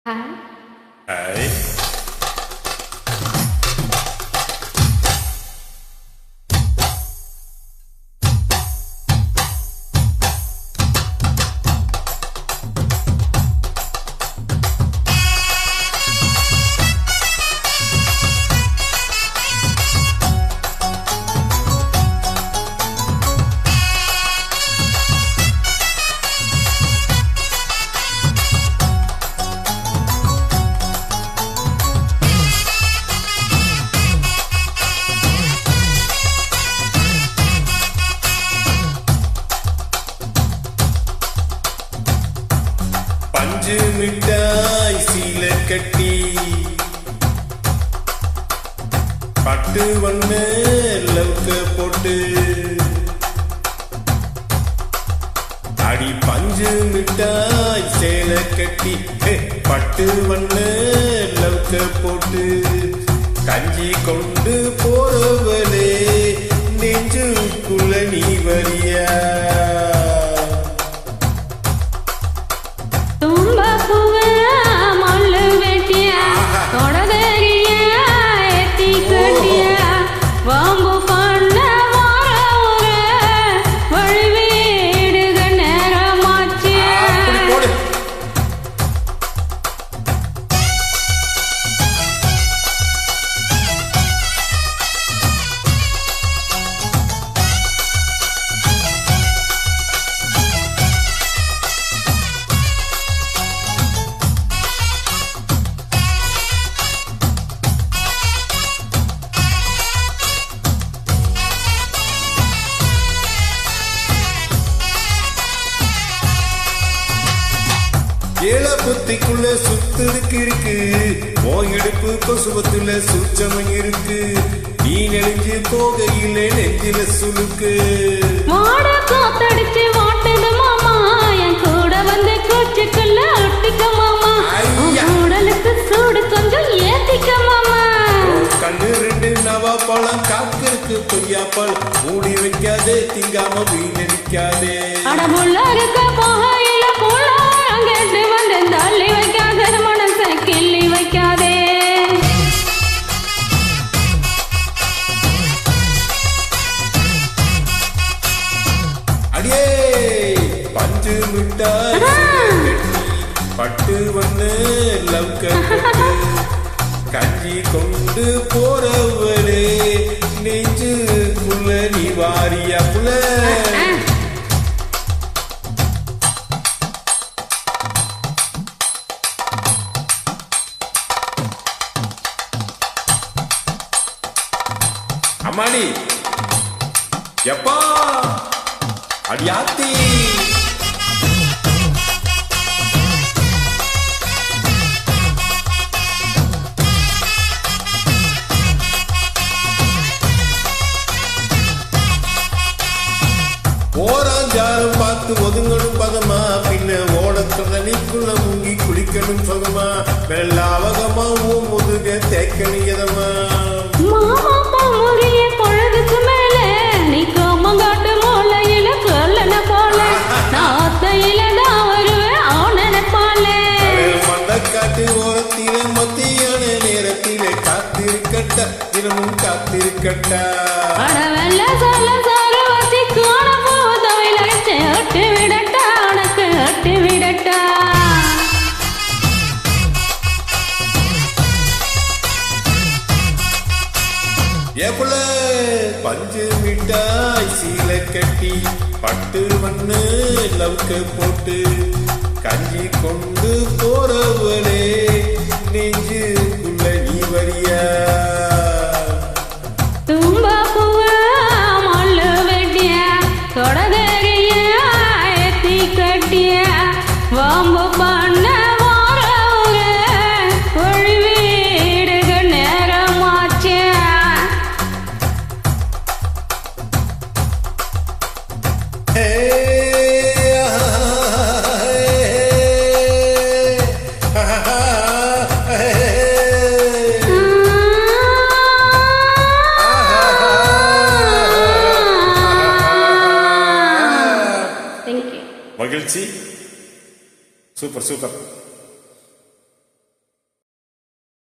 Hey. பஞ்சு மிட்டாய் சீல கட்டி பட்டு வண்ண லவுக்க போட்டு அடி பஞ்சு மிட்டாய் சேல கட்டி பட்டு வண்ண லவுக்க போட்டு கஞ்சி கொண்டு போறவளே நெஞ்சுக்குள்ள நீ வரியா ஏழ புத்திக்குள்ள சுத்துதுக்கு இருக்கு ஓ இடுப்பு பசுவத்துல சூச்சமம் இருக்கு நீ நெளிஞ்சு போகையில நெஞ்சில சுழுக்கு வாட காத்தடிச்சு வாட்டுது மாமா என் கூட வந்து கூச்சுக்குள்ள ஒட்டிக்க மாமா உடலுக்கு சூடு கொஞ்சம் ஏத்திக்க மாமா கண்ணு ரெண்டு நவா பழம் காக்கிருக்கு பொய்யாப்பழ் மூடி வைக்காதே திங்காம வீணடிக்காதே அடமுள்ள இருக்க போகையில போல அங்கேட்டு வந்து தள்ளி வைக்காத மனசை கிள்ளி வைக்காதே அடியே பஞ்சு மிட்டாய் பட்டு வண்ண லவுக்க கஞ்சி கொண்டு போறவளே நெஞ்சுக்குள்ள நீ வாரியா புல அம்மாடி எப்பா அடியாத்தி ஓராஞ்சாரம் பார்த்து ஒதுங்கணும் பதமா பின்ன ஓடத்துல நீக்குள்ள முங்கி குளிக்கணும் சுகமா வெள்ளாவகமா ஊ முதுக தேக்கணும் எதமா மாமா முறிய பொழுதுக்கு மேல நீ கோமங்காட்டு மூலையில கொல்லன போல நாத்தையில நான் வருவேன் அவனன போல மண்டக்காட்டு ஓரத்தில மத்தியான நேரத்திலே காத்திருக்கட்ட தினமும் காத்திருக்கட்ட அடவெல்ல சொல்ல சாரு வத்தி கோண போதவையில ஒட்டு விடட்டா உனக்கு ஒட்டு விடட்டா ஏப்புல பஞ்சு மிட்டாய் சீல கட்டி பட்டு வண்ண லவுக்க போட்டு கஞ்சி கொண்டு போறவளே நெஞ்சுக்குள்ள நீ வரியா தும்பா பூவ மல்லு வெட்டிய தொடதறிய ஏத்தி கட்டிய வாம்பு பண்ண மகிழ்ச்சி. Super super.